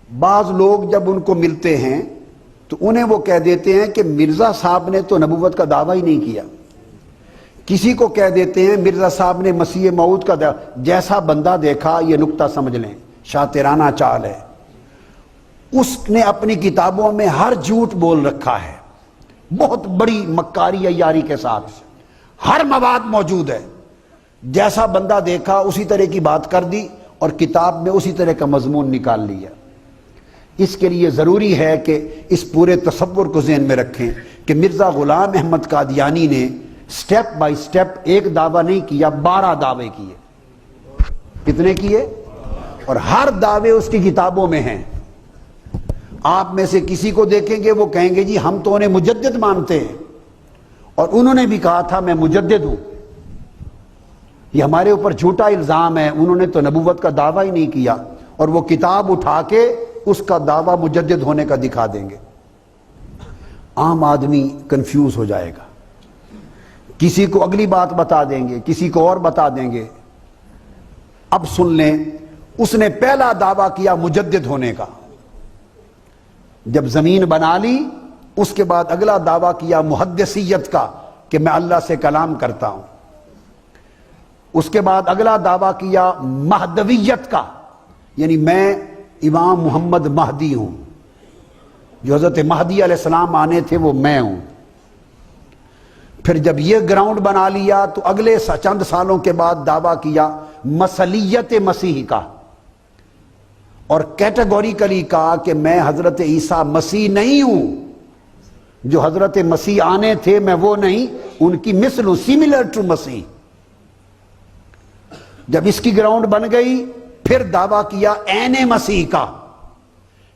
بعض لوگ جب ان کو ملتے ہیں تو انہیں وہ کہہ دیتے ہیں کہ مرزا صاحب نے تو نبوت کا دعویٰ ہی نہیں کیا. کسی کو کہہ دیتے ہیں مرزا صاحب نے مسیح موعود کا دعویٰ. جیسا بندہ دیکھا یہ نکتہ سمجھ لیں، شاطرانہ چال ہے. اس نے اپنی کتابوں میں ہر جھوٹ بول رکھا ہے، بہت بڑی مکاری عیاری کے ساتھ. ہر مواد موجود ہے. جیسا بندہ دیکھا اسی طرح کی بات کر دی اور کتاب میں اسی طرح کا مضمون نکال لیا. اس کے لیے ضروری ہے کہ اس پورے تصور کو ذہن میں رکھیں کہ مرزا غلام احمد قادیانی نے سٹیپ بائی سٹیپ ایک دعویٰ نہیں کیا، 12 دعوے کیے. کتنے کیے؟ اور ہر دعوے اس کی کتابوں میں ہیں. آپ میں سے کسی کو دیکھیں گے وہ کہیں گے جی ہم تو انہیں مجدد مانتے ہیں، اور انہوں نے بھی کہا تھا میں مجدد ہوں. یہ ہمارے اوپر جھوٹا الزام ہے. انہوں نے تو نبوت کا دعویٰ ہی نہیں کیا، اور وہ کتاب اٹھا کے اس کا دعویٰ مجدد ہونے کا دکھا دیں گے. عام آدمی کنفیوز ہو جائے گا. کسی کو اگلی بات بتا دیں گے، کسی کو اور بتا دیں گے. اب سن لیں، اس نے پہلا دعویٰ کیا مجدد ہونے کا. جب زمین بنا لی اس کے بعد اگلا دعویٰ کیا محدثیت کا کہ میں اللہ سے کلام کرتا ہوں. اس کے بعد اگلا دعویٰ کیا مہدویت کا، یعنی میں امام محمد مہدی ہوں، جو حضرت مہدی علیہ السلام آنے تھے وہ میں ہوں. پھر جب یہ گراؤنڈ بنا لیا تو اگلے چند سالوں کے بعد دعویٰ کیا مسیحیت مسیح کا، اور کیٹیگوریکلی کہا کہ میں حضرت عیسیٰ مسیح نہیں ہوں، جو حضرت مسیح آنے تھے میں وہ نہیں، ان کی مثل ہوں، سیملر ٹو مسیح. جب اس کی گراؤنڈ بن گئی پھر دعویٰ کیا عین مسیح کا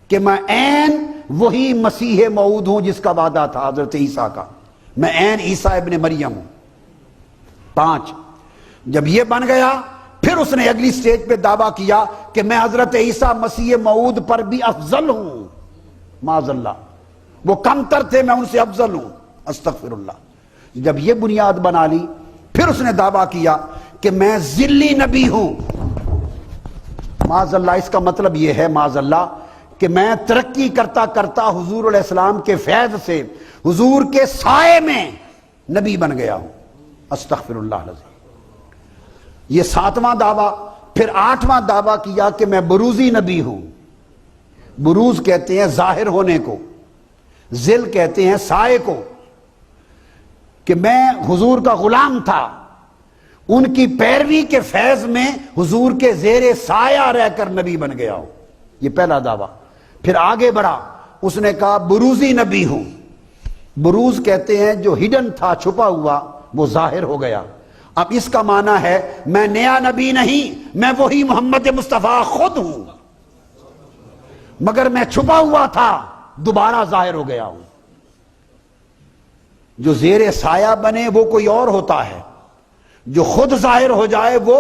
کہ میں عین وہی مسیح موعود ہوں جس کا وعدہ تھا حضرت عیسیٰ کا، میں عین عیسیٰ ابن مریم ہوں. 5 جب یہ بن گیا پھر اس نے اگلی سٹیج پہ دعویٰ کیا کہ میں حضرت عیسیٰ مسیح موعود پر بھی افضل ہوں. معاذ اللہ، وہ کم تر تھے میں ان سے افضل ہوں، استغفر اللہ. جب یہ بنیاد بنا لی پھر اس نے دعویٰ کیا کہ میں ذلی نبی ہوں. معاذ اللہ، اس کا مطلب یہ ہے معاذ اللہ کہ میں ترقی کرتا کرتا حضور علیہ السلام کے فیض سے حضور کے سائے میں نبی بن گیا ہوں. استغفر اللہ العظیم. یہ 7واں دعویٰ. پھر 8واں دعویٰ کیا کہ میں بروزی نبی ہوں. بروز کہتے ہیں ظاہر ہونے کو، ذل کہتے ہیں سائے کو، کہ میں حضور کا غلام تھا، ان کی پیروی کے فیض میں حضور کے زیر سایہ رہ کر نبی بن گیا ہوں. یہ پہلا دعویٰ. پھر آگے بڑھا، اس نے کہا بروزی نبی ہوں. بروز کہتے ہیں جو ہڈن تھا، چھپا ہوا، وہ ظاہر ہو گیا. اب اس کا معنی ہے میں نیا نبی نہیں، میں وہی محمد مصطفیٰ خود ہوں، مگر میں چھپا ہوا تھا، دوبارہ ظاہر ہو گیا ہوں. جو زیر سایہ بنے وہ کوئی اور ہوتا ہے، جو خود ظاہر ہو جائے وہ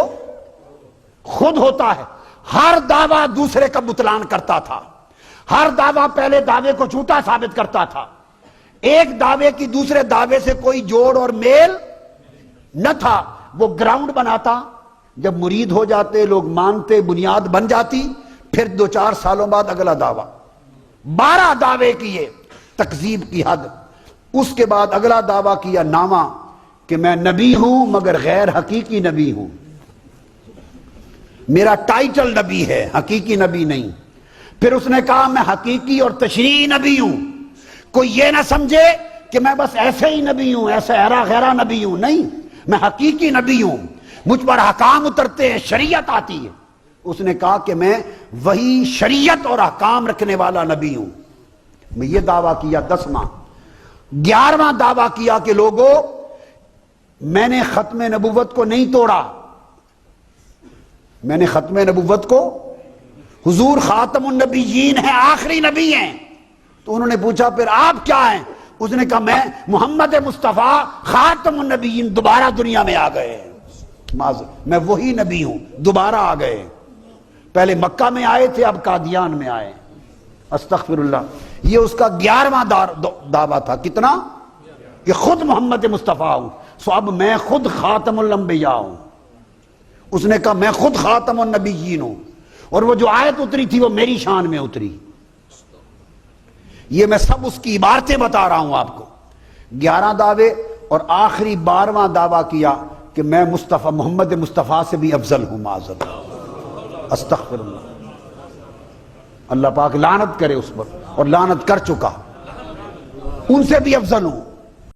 خود ہوتا ہے. ہر دعویٰ دوسرے کا بطلان کرتا تھا، ہر دعویٰ پہلے دعوے کو جھوٹا ثابت کرتا تھا. ایک دعوے کی دوسرے دعوے سے کوئی جوڑ اور میل نہ تھا. وہ گراؤنڈ بناتا، جب مرید ہو جاتے، لوگ مانتے، بنیاد بن جاتی، پھر 2-4 سالوں بعد اگلا دعویٰ. 12 دعوے کیے، تکذیب کی حد. اس کے بعد اگلا دعویٰ کیا نامہ کہ میں نبی ہوں مگر غیر حقیقی نبی ہوں، میرا ٹائٹل نبی ہے، حقیقی نبی نہیں. پھر اس نے کہا میں حقیقی اور تشریعی نبی ہوں، کوئی یہ نہ سمجھے کہ میں بس ایسے ہی نبی ہوں، ایسے ایرا غیرہ نبی ہوں. نہیں، میں حقیقی نبی ہوں، مجھ پر احکام اترتے ہیں، شریعت آتی ہے. اس نے کہا کہ میں وہی شریعت اور احکام رکھنے والا نبی ہوں. میں یہ دعویٰ کیا 10واں. 11واں دعویٰ کیا کہ لوگوں میں نے ختم نبوت کو نہیں توڑا، میں نے ختم نبوت کو، حضور خاتم النبیین ہیں، آخری نبی ہیں. تو انہوں نے پوچھا پھر آپ کیا ہیں؟ اس نے کہا میں محمد مصطفیٰ خاتم النبیین دوبارہ دنیا میں آ گئے، میں وہی نبی ہوں، دوبارہ آ گئے. پہلے مکہ میں آئے تھے، اب قادیان میں آئے. استغفر اللہ. یہ اس کا 11واں دعویٰ تھا. کتنا؟ کہ خود محمد مصطفیٰ ہوں، سو اب میں خود خاتم الانبیاء ہوں. اس نے کہا میں خود خاتم النبیین ہوں. اور وہ جو آیت اتری تھی وہ میری شان میں اتری. یہ میں سب اس کی عبارتیں بتا رہا ہوں آپ کو. 11 دعوے اور آخری 12واں دعویٰ کیا کہ میں مصطفیٰ محمد مصطفیٰ سے بھی افضل ہوں. معاذ اللہ، استغفر اللہ. اللہ پاک لعنت کرے اس پر، اور لعنت کر چکا. ان سے بھی افضل ہوں.